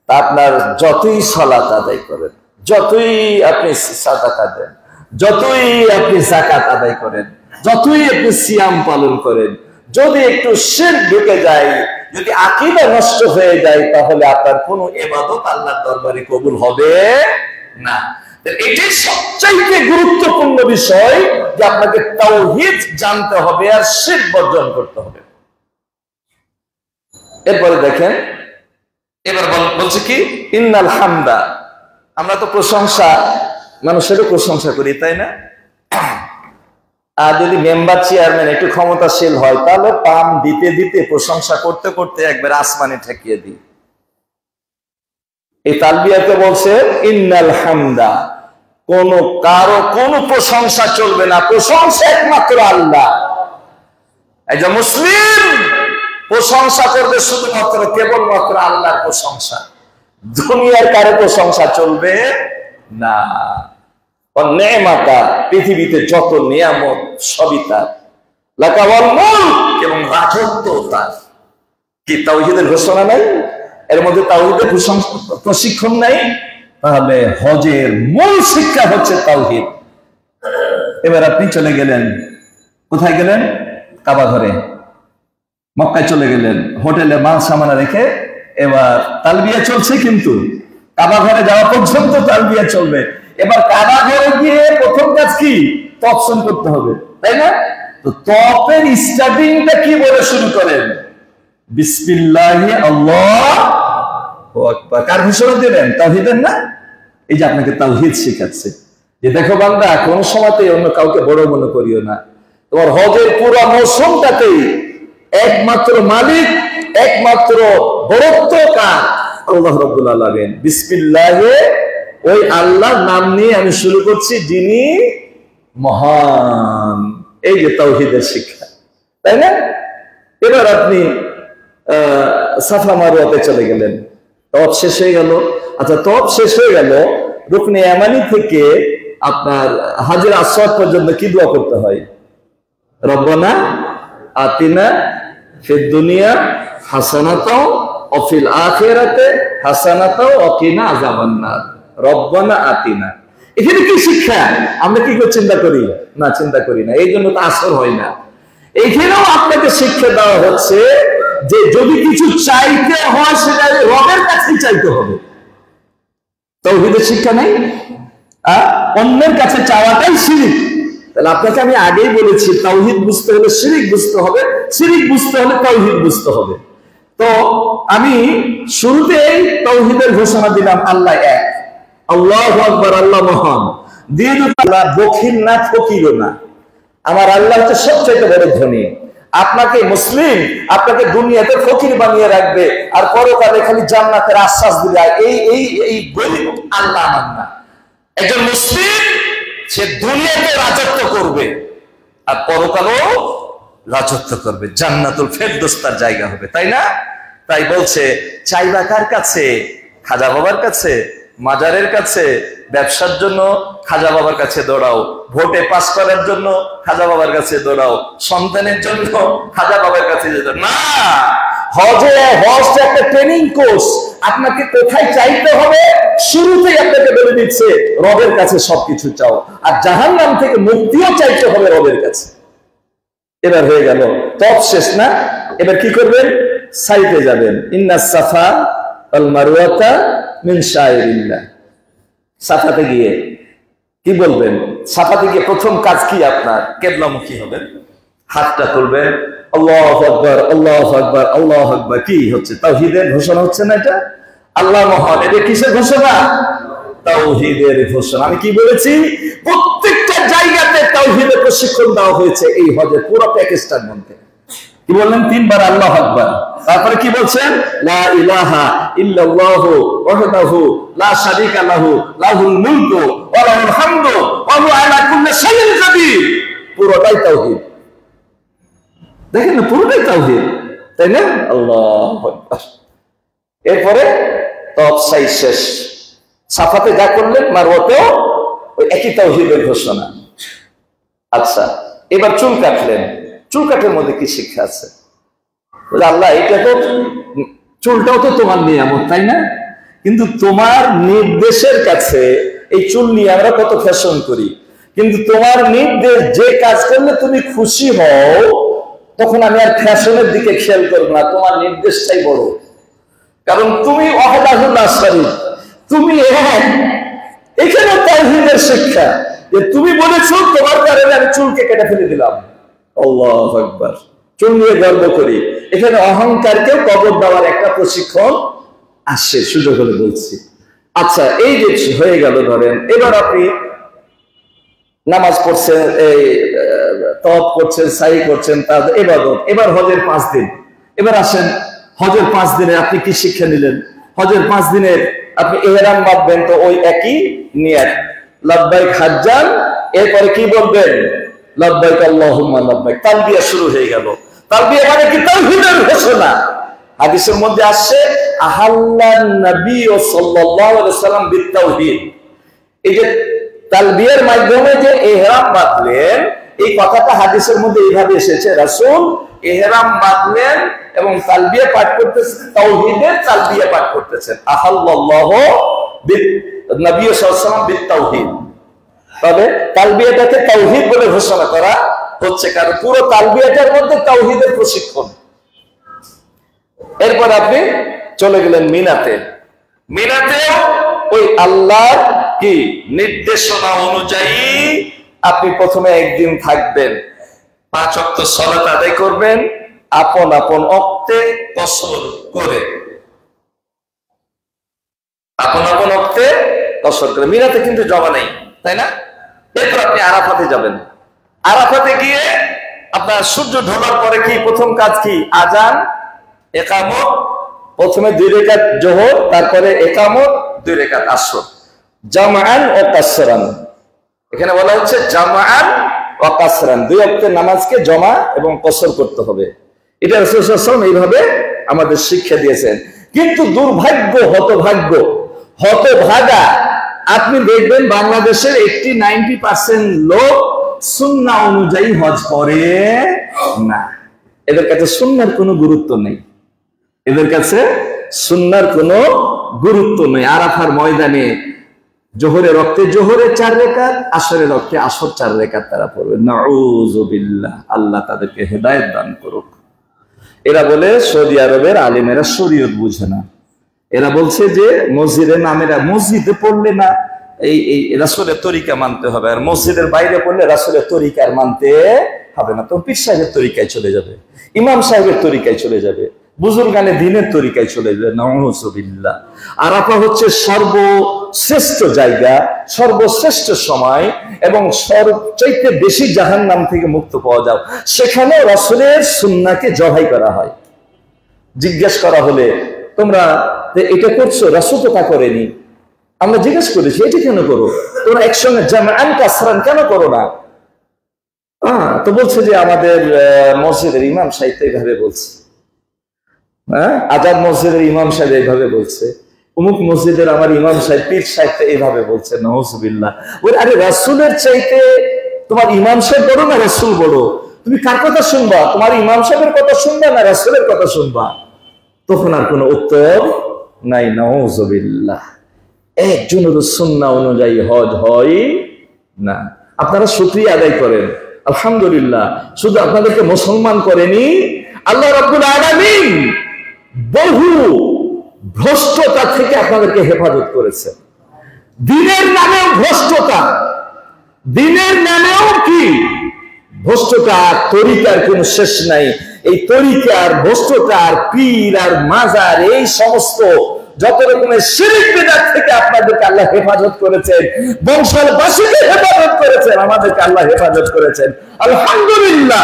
তা আপনার যতই সালাত আদায় করেন, যতই আপনি সাদাকা দেন, যতই আপনি যাকাত আদায় করেন, যতই আপনি সিয়াম পালন করেন, যদি একটু শিরক ঢুকে যায়, যদি আকীদা নষ্ট হয়ে যায়, তাহলে আপনার কোনো ইবাদত আল্লাহর দরবারে কবুল হবে না। এটাই সবচাইতে গুরুত্বপূর্ণ বিষয় যে আপনাকে তাওহীদ জানতে হবে আর শিরক বর্জন করতে হবে। এরপরে দেখেন, এবার বলছে কি ইন্নাল হামদা, আমরা তো প্রশংসা, মানুষেরও প্রশংসা করি, তাই না? আর যদি মেম্বার চেয়ারম্যান একটু ক্ষমতাশীল হয়, তাহলে পাম দিতে দিতে প্রশংসা করতে করতে একবার আসমানে ঠেকিয়ে দিই। এই তালবিয়াতে বলছে ইন্নাল হামদা, কারো কোনো প্রশংসা চলবে না, প্রশংসা একমাত্র আল্লাহ। একজন মুসলিম প্রশংসা করবে শুধুমাত্র কেবলমাত্র আল্লাহর প্রশংসা, দুনিয়ার কারো প্রশংসা চলবে না। নেমাতা, পৃথিবীতে যত নিয়ামত সবই তার, লাকা ওয়াল মুলক, এবং রাজত্ব তার। কি তাওহীদের ঘোষণা নাই? এর মধ্যে তাওহীদের প্রশিক্ষণ নাই? তাহলে হজের মূল শিক্ষা হচ্ছে তাওহীদ। এবার আপনি চলে গেলেন, কোথায় গেলেন? কাবা ঘরে, মক্কায় চলে গেলেন, হোটেলে মাল সামানা রেখে এবার তালবিয়া চলছে, কিন্তু কাবা ঘরে যাওয়া পর্যন্ত তালবিয়া চলবে। এবার কাবা ঘরে গিয়ে প্রথম কাজ কি? তফসিল করতে হবে, তাই না? তো তফের স্টার্টিংটা কি বলে শুরু করেন? বিসমিল্লাহি আল্লাহু আকবার। কার ঘোষণা দিলেন? তাওহীদের না? এই যে আপনাকে তাওহীদ শেখাচ্ছে যে দেখো বান্দা, কোন সময়তে অন্য কাউকে বড় মনে করিও না। তোমার হজের পুরো মৌসুমটাতেই একমাত্র মালিক, একমাত্র বড়ত্ব কার? আল্লাহ রাব্বুল আলামিন। বিসমিল্লাহে, ওই আল্লাহর নাম নিয়ে আমি শুরু করছি, যিনি মহান। এই যে তাওহীদের শিক্ষা, তাই না? এবার আপনি সাফা মারওয়াতে চলে গেলেন, তওয়াফ শেষ হয়ে গেল। আচ্ছা, তওয়াফ শেষ হয়ে গেল, রুকনে ইয়ামানি থেকে আপনার হাজরে আসওয়াদ পর্যন্ত কি দোয়া করতে হয়? রব্বানা আতিনা ফিদ দুনিয়া হাসানাতাও ওয়া ফিল আখিরাতি হাসানাতাও ওয়া কিনা আযাবান্নার। রব্বানা আতিনা, এখানে কি শিক্ষা? আমরা কি করে চিন্তা করি? না, চিন্তা করি না, এই জন্য তো আসর হয় না। এইখানেও আপনাকে শিক্ষা দেওয়া হচ্ছে যে যদি কিছু চাইতে হয়, সেটা রবের কাছেই চাইতে হবে। তাওহীদের শিক্ষা নেই, অন্যের কাছে চাওয়াটাই শিরক। তাহলে আপনাকে আমি আগেই বলেছি, তাওহীদ বুঝতে হলে শিরক বুঝতে হবে, শিরক বুঝতে হলে তাওহীদ বুঝতে হবে। তো আমি শুরুতেই তাওহীদের ঘোষণা দিলাম, আল্লাহ এক, আল্লাহু আকবার, আল্লাহ মহান। দিয়ে আল্লাহ বখিল না, ফকিরও না, আমার আল্লাহ হচ্ছে সবচেয়ে বড় ধনী। আপনাকে মুসলিম, আপনাকে দুনিয়াতে ফকির বানিয়ে রাখবে আর পরকালে খালি জান্নাতের আশ্বাস দিবে, এই গরিব আল্লাহ আমার না। একজন মুসলিম সে দুনিয়াতে রাজত্ব করবে আর পরকালেও রাজত্ব করবে, জান্নাতুল ফেরদৌস তার জায়গা হবে, তাই না? তাই বলছে চাইবা কার কাছে? খাজা বাবার কাছে, মাজারের কাছে। ব্যবসার জন্য খাজা বাবার কাছে দৌড়াও, ভোটে পাস করার জন্য খাজা বাবার কাছে দৌড়াও, সন্তানের জন্য খাজা বাবার কাছে যেতে না। হজ একটা ট্রেনিং কোর্স। আপনাকে কোথায় চাইতে হবে শুরুতেই আপনাকে বলে দিচ্ছে, রবের কাছে সবকিছু চাও, আর জাহান্নাম থেকে মুক্তিও চাইতে হবে রবের কাছে। এবার হয়ে গেল, তফ শেষ না? এবার কি করবেন? সাইতে যাবেন। ইন্নাস সাফা ওয়াল মারওয়াতা মিন শাইরিল্লাহ। সাফাতে গিয়ে কি বলবেন? সাফা থেকে প্রথম কাজ কি আপনার? কেবলামুখী হবেন, হাতটা তুলবেন, আল্লাহু আকবার আল্লাহু আকবার আল্লাহু আকবার। কি হচ্ছে? তাওহীদের ঘোষণা হচ্ছে না এটা? আল্লাহ মহান, এটা কিসের ঘোষণা? তাওহীদের ঘোষণা। আমি কি বলেছি? প্রত্যেকটা জায়গাতে তাওহীদের প্রশিক্ষণ দেওয়া হয়েছে এই হজের পুরো প্যাকেজটার মধ্যে। কি বললেন? 3 বার আল্লাহু আকবার, তারপরে কি বলছেন? লা ইলাহা ইল্লাল্লাহু ওয়াহদাহু লা শারীকা লাহু লাহুল মুলকু ওয়া লাহুল হামদু ওয়া হুয়া আলা কুল্লি শাইইন কাদির। পুরোটাই তাওহীদ। দেখেন না, পুরোটাই তাওহীদ, তাই না? আল্লাহু আকবার। এরপরে তফসাই শেষ। সাফাতে যা করলেন মারওয়াতেও ওই একই তাওহীদের ঘোষণা। আচ্ছা, এবার চুল কাটলেন। চুল কাটার মধ্যে কি শিক্ষা আছে? বলে আল্লাহ, এটা তো চুলটাও তো তোমার নিয়ামত, তাই না? কিন্তু তোমার নির্দেশের কাছে এই চুল নিয়ে আমরা কত ফ্যাশন করি, কিন্তু তোমার নির্দেশ যে কাজ করলে তুমি খুশি হও, তখন আমি আর ফ্যাশনের দিকে খেয়াল করব না, তোমার নির্দেশটাই বড়। কারণ তুমি ওয়াহদাহু লা শারীক, তুমি এক। এখানে তাওহীদের শিক্ষা যে তুমি বলেছো তোমার কারণে আমি চুলকে কেটে ফেলে দিলাম। আল্লাহু আকবার। চুল নিয়ে গর্ব করি। এখানে অহংকারকেও কবর দেওয়ার একটা প্রশিক্ষণ আসে, সুযোগ হলে বলছি। আচ্ছা, এই যে হয়ে গেল, ধরেন এবার আপনি নামাজ পড়ছেন, এই তওয়াফ করছেন, সাই করছেন, তার ইবাদত। এবার হজের 5 দিন। এবার আসেন, হজের 5 দিনে আপনি কি শিক্ষা নিলেন? হজের 5 দিনে আপনি ইহরাম বাঁধবেন, তো ওই একই নিয়াত, লাব্বাইক হাজ্জান। এরপরে কি বলবেন? লাব্বাইক আল্লাহুম্মা লাব্বাইক। তালবিয়া শুরু হয়ে গেল। তালবিয়া মানে কি? তাওহীদের ঘোষণা। হাদিসের মধ্যে আসছে আহাল্লান নবী সাল্লাল্লাহু আলাইহি ওয়াসাল্লাম বিতাওহীদ। এই যে তালবিয়ার মাধ্যমে যে ইহরাম বাঁধলেন, এই কথাটা হাদিসের মধ্যে এইভাবে এসেছে, রাসূল ইহরাম বাঁধলেন এবং তালবিয়া পাঠ করতেছেন, তাওহীদের তালবিয়া পাঠ করতেছেন, আহাল্লাল্লাহু নবী সাল্লাল্লাহু আলাইহি ওয়াসাল্লাম বিতাওহীদ। তবে তালবিয়াটাকে তাওহীদ বলে ঘোষণা করা হচ্ছে, কারণ পুরো তালবিয়াটার মধ্যে তাওহীদের প্রশিক্ষণ। এরপর আপনি চলে গেলেন মিনাতে। মিনাতেও ওই আল্লাহর কি নির্দেশনা অনুযায়ী আপনি প্রথমে একদিন থাকবেন, 5 ওয়াক্ত সালাত আদায় করবেন, আপন আপন ওক্তে কসর করে, আপন আপন ওক্তে কসর করে। মিনাতে কিন্তু জমা নেই, তাই না? এরপর আপনি আরাফাতে যাবেন। আরাফাতে গিয়ে আপনার সূর্য ঢোলার পরে কি প্রথম কাজ? কি? আজান, ইকামত। প্রথমে 2 রাকাত যোহর, তারপরে ইকামত 2 রাকাত আসর, জামআন ও কাসরান। এখানে বলা হচ্ছে জামআন ও কাসরান, 2 ওয়াক্তের নামাজকে জমা এবং কসর করতে হবে। এটা রাসূল সাল্লাল্লাহু আলাইহি ওয়াসাল্লাম এইভাবে আমাদের শিক্ষা দিয়েছেন। কিন্তু দুর্ভাগ্য, হতভাগা, আপনি দেখবেন বাংলাদেশের 80-90% লোক সুন্নাহ অনুযায়ী হজ করে না। এদের কাছে সুন্নাহর কোনো গুরুত্ব নেই, এদের কাছে সুন্নাহর কোনো গুরুত্ব নেই। আরাফার ময়দানে জোহরের রক্তে জোহরে 4 রাকাত, আসরের রক্তে আসর 4 রাকাত তারা পড়বে। নাউযুবিল্লাহ, আল্লাহ তাদেরকে হেদায়েত দান করুক। এরা বলে সৌদি আরবের আলেমেরা শরীয়ত বুঝে না। এরা বলছে যে মসজিদের নামেরা, মসজিদে পড়লে না এই রাসূলের তরিকা মানতে হবে, আর মসজিদের বাইরে পড়লে রাসূলের তরিকা আর মানতে হবে না। তো পীর সাহেবের তরিকায় চলে যাবে, ইমাম সাহেবের তরিকায় চলে যাবে, বুজুর্গানে দিনের তরিকায় চলে যাবে। নাউযুবিল্লাহ। আরাফা হচ্ছে সর্বশ্রেষ্ঠ জায়গা, সর্বশ্রেষ্ঠ সময় এবং সবচাইতে বেশি জাহান্নাম থেকে মুক্ত পাওয়া যায়। সেখানে রাসূলের সুন্নাহকে জবাই করা হয়। জিজ্ঞেস করা হলে তোমরা এটা করছো, রাসূল তো তা করেনি। আমরা জিজ্ঞেস করেছি এটা কেন করো, তোমরা একসঙ্গে জামআন কাসরান কেন করো না? তো বলছে যে আমাদের মসজিদের ইমাম সাহেব এইভাবে বলছে। আজাদ মসজিদের ইমাম সাহেব এইভাবে বলছে, অমুক মসজিদের আমার ইমাম সাহেব, পীর সাহেব এইভাবে বলছে। নাউযুবিল্লাহ। ওই আরে রাসূলের চাইতে তোমার ইমাম সাহেব বড় না রাসূল বড়? তুমি কার কথা শুনবা? তোমার ইমাম সাহেবের কথা শুনবা না রাসূলের কথা শুনবা? তখন আর কোনো উত্তর নাই। নাউযুবিল্লাহ। একজনের সুন্নাহ অনুযায়ী হজ হয় না। আপনারা শুকরিয়া আদায় করেন, আলহামদুলিল্লাহ। শুধু আপনাদেরকে মুসলমান করেনি, আল্লাহ রাব্বুল আলামিন বহু ভ্রষ্টতা থেকে আপনাদেরকে হেফাজত করেছে। দ্বীনের নামেও ভ্রষ্টতা, দিনের নামেও কি ভ্রষ্টতা, তরিকার কোনো শেষ নাই। এই তরিকার, ভ্রষ্টতার, পীর আর মাজার, এই সমস্ত যত রকমের শিরক বিদআত থেকে আপনাদেরকে আল্লাহ হেফাজত করেছেন, বংশবাসীকে হেফাজত করেছেন, আমাদেরকে আল্লাহ হেফাজত করেছেন, আলহামদুলিল্লাহ।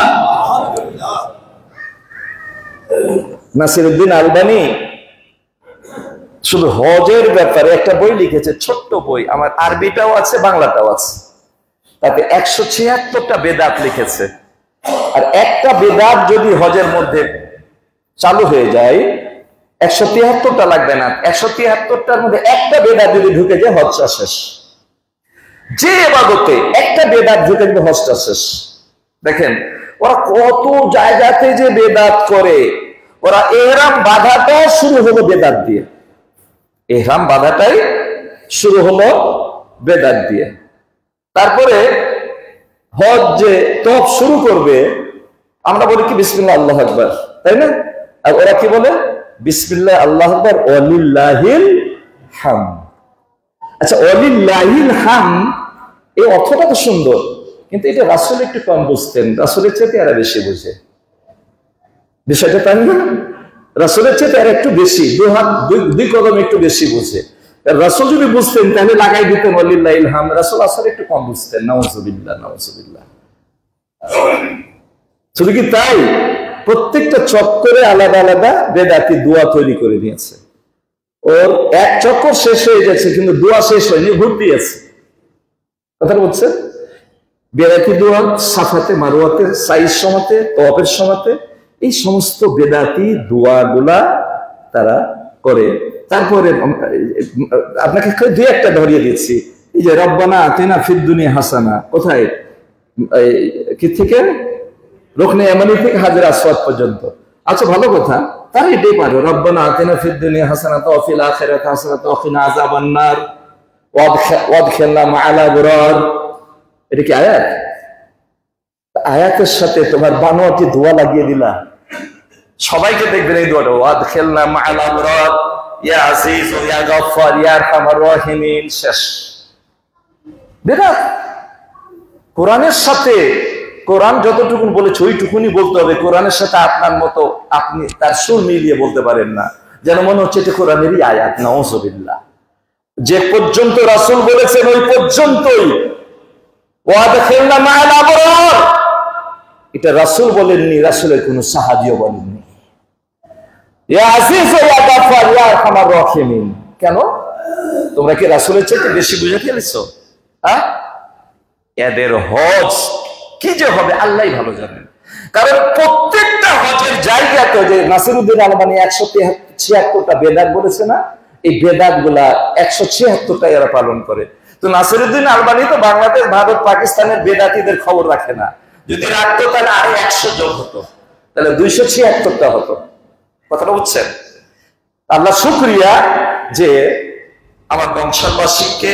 নাসিরউদ্দিন আলবানী শুধু হজের ব্যাপারে একটা বই লিখেছে, ছোট্ট বই, আমার আরবিটাও আছে বাংলাটাও আছে। তাতে 176টা বেদাত লিখেছে। আর একটা বেদাত যদি হজের মধ্যে চালু হয়ে যায়, 173টা লাগবে না, 173টার মধ্যে একটা বেদাত যদি ঢুকে যায়, হজটা শেষ। যে ইবাদতে একটা বেদাত ঢুকে যাবে, হজটা শেষ। দেখেন ওরা কত জায়গাতে যে বেদাত করে। ওরা ইহরাম বাঁধাটা শুরু হলো বেদাত দিয়ে, ইহরাম বাঁধাটাই শুরু হলো বেদাত দিয়ে। তারপরে হজ যে তওয়াফ শুরু করবে, আমরা বলি কি বিসমিল্লাহ আল্লাহু আকবার, তাই না? আর ওরা কি বলে? বিসমিল্লাহ আল্লাহু আকবার ওয়ালিল্লাহিল হামদ। আচ্ছা, ওয়ালিল্লাহিল হামদ এই অর্থটা তো সুন্দর, কিন্তু এটা রাসূল একটু কম বুঝতেন, রাসূলের চেয়ে এরা বেশি বুঝে বিষয়টা, তাই না? রাসূলের চেয়ে এরা একটু বেশি, দুই কদম একটু বেশি বুঝে। রাসূল যদি বুঝতেন তাহলে লাগাই দিতেন ওয়ালিল্লাহিল হামদ। রাসূল আসলে একটু কম বুঝতেন, নাউযুবিল্লাহ নাউযুবিল্লাহ। শুধু কি তাই, প্রত্যেকটা চক্করে আলাদা আলাদা বেদাতি দোয়া তৈরি করে নিয়েছে। ওর এক চক্কর শেষ হয়ে গেছে, কিন্তু দোয়া শেষ হয়নি, ভর্তি আছে। কথা বলছেন? বেদাতি দোয়া সাফাতে, মারওয়াতে, সাইর সময়তে, তওয়াফের সময়তে, এই সমস্ত বেদাতি দোয়াগুলা তারা করে। তারপরে আপনাকে দুই একটা ধরিয়ে দিচ্ছি, এই যে রব্বানা আতিনা ফিদ দুনিয়া হাসানা, কোথায় কি থেকে রুকনে ইয়ামানি থেকে হাজরে আসওয়াদ পর্যন্ত। আচ্ছা, ভালো কথা, তারা এটাই পারো, রব্বানা আতিনা ফিদ দুনিয়া হাসানাতাও ওয়া ফিল আখিরাতি হাসানাতাও ওয়া কিনা আযাবান নার ওয়াদখিলনা মা'আল আবরার। এটা কি আয়াত? আয়াতের সাথে তোমার বানোয়াটি দোয়া লাগিয়ে দিলা। সবাইকে দেখবেন এই দোয়াটা, ওয়াদখিলনা মা'আল আবরার ইয়া আজিজ ইয়া গফফার ইয়া আরহামার রাহিমিন, শেষ। বেদাত। কোরআনের সাথে, কোরআন যতটুকু বলেছে ওইটুকুনি বলতে হবে। কোরআনের সাথে আপনার মতো আপনি তার সুর মিলিয়ে বলতে পারেন না, যেন মনে হচ্ছে এটা কোরআনেরই আয়াত। নাউযুবিল্লাহ। যে পর্যন্ত রাসূল বলেছেন ওই পর্যন্তই। ওয়াদখিলনা মা'আল আবরার, এটা রাসূল বলেননি, রাসূলের কোন সাহাবীও বলেননি। ইয়া আজিজ ইয়া গফফার ইয়া আরহামার রাহিমিন। কেন? তোমরা কি রাসূলের চেয়ে বেশি বুঝে ফেলেছো? হ্যাঁ, এদের হজ কি যে হবে আল্লাহই ভালো জানেন। কারণ প্রত্যেকটা হজের জায়গাতে যে নাসিরউদ্দিন আলবানী 176টা বেদাত বলেছে না, এই বেদাত গুলা 176টা এরা পালন করে। তো নাসিরউদ্দিন আলবানী তো বাংলাদেশ, ভারত, পাকিস্তানের বেদাতীদের খবর রাখে না। যদি রাখতো তাহলে আরো 100 যোগ হতো, তাহলে 276টা হতো। কথাটা বুঝছেন? আল্লাহ শুকরিয়া যে আমার বংশবাসীকে,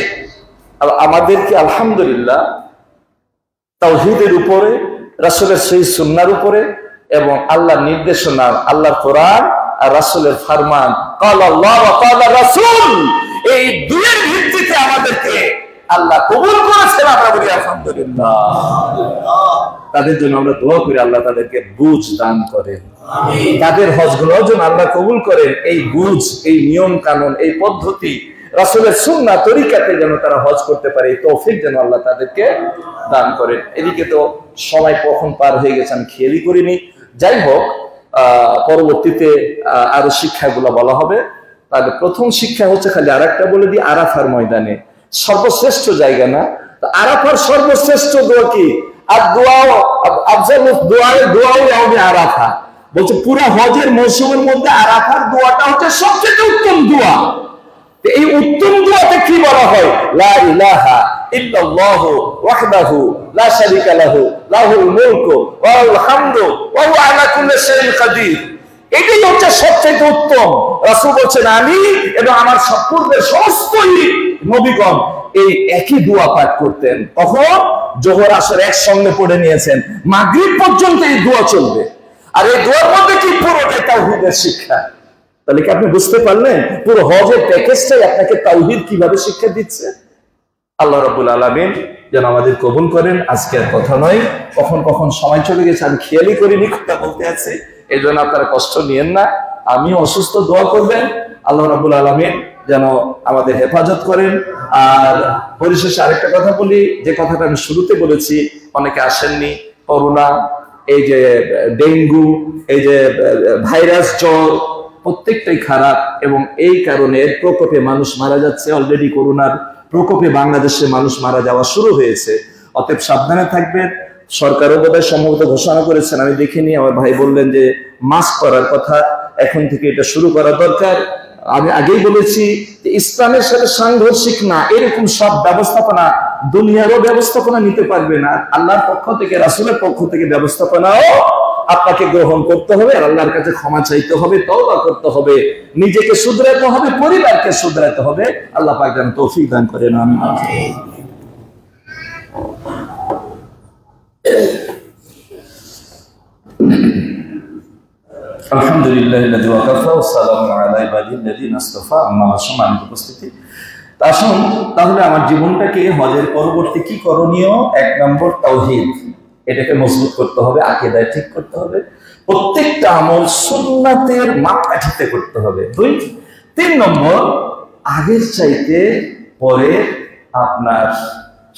আমাদেরকে আলহামদুলিল্লাহ তাওহীদের উপরে, রাসূলের সহিহ সুন্নাহর উপরে এবং আল্লাহর নির্দেশনা, আল্লাহর কোরআন আর রাসূলের ফরমান, ক্বালা আল্লাহ ওয়া ক্বালা রাসূল, এই দুইয়ের ভিত্তিতে আমাদেরকে আল্লাহ কবুল করেছেন। আমরা বলি আলহামদুলিল্লাহ। তাদের জন্য আমরা দোয়া করি আল্লাহ তাদেরকে বুঝ দান করেন, আমিন। তাদের হজগুলো যেন আল্লাহ কবুল করেন। এই বুঝ, এই নিয়ম কানুন, এই পদ্ধতি, রাসূলের সুন্নাহ তরিকাতে যেন তারা হজ করতে পারে, এই তৌফিক যেন আল্লাহ তাদেরকে দান করেন। এদিকে তো সময় কখন পার হয়ে গেছে আমি খেয়ালই করিনি। যাই হোক, পরবর্তীতে আরো শিক্ষাগুলো বলা হবে। তাহলে প্রথম শিক্ষা হচ্ছে, খালি আরেকটা বলে দিই, আরাফার ময়দানে সর্বশ্রেষ্ঠ জায়গা না, আরাফার সর্বশ্রেষ্ঠ দোয়া কি? আর দোয়াও আফজালুদ দোয়াও ইয়াউমে আরাফা। বলছে পুরো হজের মৌসুমের মধ্যে আরাফার দোয়াটা হচ্ছে সবচেয়ে উত্তম দোয়া। এই উত্তম দোয়াতে কি বলা হয়? লা ইলাহা ইল্লাল্লাহু ওয়াহদাহু লা শারীকা লাহু লাহুল মুলকু ওয়া লাহুল হামদু ওয়া হুয়া আলা কুল্লি শাইইন কাদির। এটাই হচ্ছে সবচেয়ে উত্তম। রাসূল বলেন, আমি এবং আমার পূর্বের সমস্ত নবীগণ এই একই দোয়া পাঠ করতেন। কখন? যোহর আসর একসঙ্গে পড়ে নিয়েছেন, মাগরিব পর্যন্ত এই দোয়া চলবে। আর এই দোয়ার মধ্যে কি? পুরোটাই তাওহীদের শিক্ষা। তাহলে কি আপনি বুঝতে পারলেন পুরো হজের প্যাকেজটাই আপনাকে তাওহীদ কিভাবে শিক্ষা দিচ্ছে? আল্লাহ রাব্বুল আলামিন যেন আমাদের কবুল করেন। আজকে আর কথা নয়, কখন কখন সময় চলে গেছে, আমি খেয়ালই করিনি কথা বলতে আছে, এই জন্য আপনারা কষ্ট নিয়েন না। আমিও অসুস্থ, দোয়া করবেন আল্লাহ রাব্বুল আলামিন যেন আমাদের হেফাজত করেন। আর পরিশেষে আরেকটা কথা বলি, যে কথাটা আমি শুরুতে বলেছি, অনেকে আসেননি, করোনা, এই যে ডেঙ্গু, এই যে ভাইরাস, জ্বর, প্রত্যেকটাই খারাপ এবং এই কারণে প্রকোপে মানুষ মারা যাচ্ছে। অলরেডি করোনার প্রকোপে বাংলাদেশে মানুষ মারা যাওয়া শুরু হয়েছে। অতএব সাবধানে থাকবেন। সরকারও বোধহয় সম্ভবত ঘোষণা করেছেন, আমি দেখিনি, আমার ভাই বললেন যে মাস্ক পরার কথা, এখন থেকে এটা শুরু করা দরকার। আমি আগেই বলেছি যে ইসলামের সাথে সাংঘর্ষিক না এরকম সব ব্যবস্থাপনা দুনিয়ারও ব্যবস্থাপনা নিতে পারবে না। আল্লাহর পক্ষ থেকে, রাসূলের পক্ষ থেকে ব্যবস্থাপনাও আপনাকে গ্রহণ করতে হবে, আর আল্লাহর কাছে ক্ষমা চাইতে হবে, তওবা করতে হবে, নিজেকে শুধরাতে হবে, পরিবারকে শুধরাতে হবে। আল্লাহ পাক যেন তৌফিক দান করেন, আমিন। আলহামদুলিল্লাহিল্লাযী ওয়াকাফা ওয়া সালামুন আলা ইবাদিল্লাযীনা ইসতাফা, আম্মা বা'দ। সম্মানিত উপস্থিতি, আসুন তাহলে আমার জীবনটাকে হজের পরবর্তী কি করণীয়? 1 নম্বর তাওহীদ, এটাকে মজবুত করতে হবে, আকীদায় ঠিক করতে হবে, প্রত্যেকটা আমল সুন্নাতের মাপকাঠিতে করতে হবে। 3 নম্বর, আগের চাইতে পরে আপনার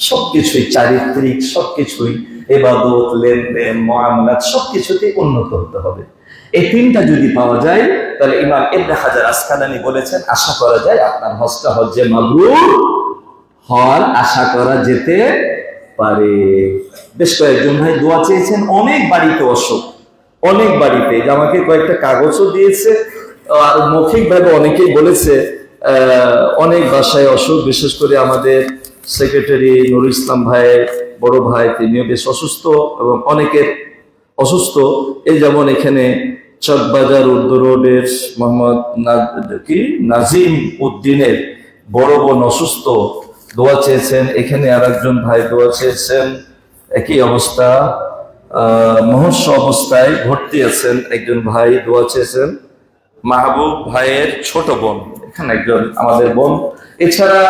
সবকিছুই, চারিত্রিক সবকিছুই, ইবাদত, লেনদেন, মুআমালাত সবকিছুতে উন্নত হতে হবে। এই 3টা যদি পাওয়া যায়, তাহলে ইমাম ইবনে হাজার আসকালানী বলেছেন, আশা করা যায় আপনার হজটা হজ্জে মাবরুর হওয়ার আশা করা যেতে পারে। বেশ কয়েকজন ভাই দোয়া চেয়েছেন, অনেক বাড়িতে অসুখ, অনেক বাড়িতে, যে আমাকে কয়েকটা কাগজও দিয়েছে, আর মৌখিকভাবে অনেকেই বলেছে অনেক বাসায় অসুখ। বিশেষ করে আমাদের সেক্রেটারি নুরুল ইসলাম ভাইয়ের বড় ভাই, তিনিও বেশ অসুস্থ এবং অনেকের অসুস্থ। এই যেমন এখানে চকবাজার উর্দু রোডের মোহাম্মদ নাজিম উদ্দিনের বড় বোন অসুস্থ, দোয়া চেয়েছেন। এখানে আর একজন ভাই দোয়া চেয়েছেন, একই অবস্থা, মহস্য অবস্থায় ভর্তি আছেন একজন ভাই, দোয়া চেয়েছেন। মাহবুব ভাইয়ের ছোট বোন, এখানে একজন আমাদের বোন। এছাড়া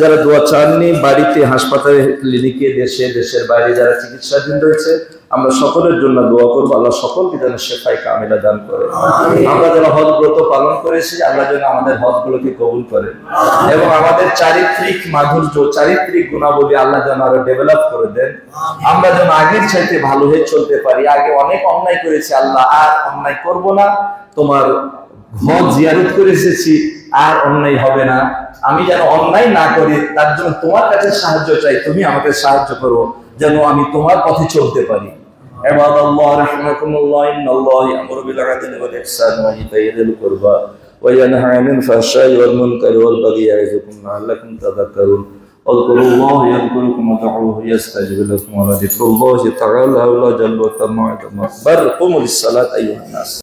যারা দোয়া চাননি, বাড়িতে, হাসপাতালে, ক্লিনিকে, দেশে, দেশের বাইরে যারা চিকিৎসাধীন রয়েছে, আমরা সকলের জন্য দোয়া করবো, আল্লাহ সকলকে যেন শেফায়ে কামিলা দান করে। আমরা যারা হজ ব্রত পালন করেছি, আল্লাহ যেন আমাদের হজগুলোকে কবুল করে এবং আমাদের চারিত্রিক মাধুর্য, চারিত্রিক গুণাবলী আল্লাহ যেন আরো ডেভেলপ করে দেন। আমরা যেন আগের চাইতে ভালো হয়ে চলতে পারি। আগে অনেক অন্যায় করেছি, আল্লাহ আর অন্যায় করব না, তোমার হজ জিয়ারত করে এসেছি, আর অন্যায় হবে না। আমি যেন অন্যায় না করি, তার জন্য তোমার কাছে সাহায্য চাই, তুমি আমাকে সাহায্য করো যেন আমি তোমার পথে চলতে পারি। ইবাদাল্লাহ রাহিমাকুমুল্লাহ, ইন্নাল্লাহা ইয়া'মুরু বিল আদলি ওয়াল ইহসানি ওয়া ইতা'i যিল কুরবা ওয়া ইয়ানহা আনিল ফাহশাই ওয়াল মুনকারি ওয়াল বাগyi ইয়া'iযুকুম লা'আল্লাকুম তাযাক্কারুন। اذكروا يذكركم ودعوه يستجب لكم ولذكر الله تعالى لا جل وعلا أكبر. قوموا للصلاة أيها الناس.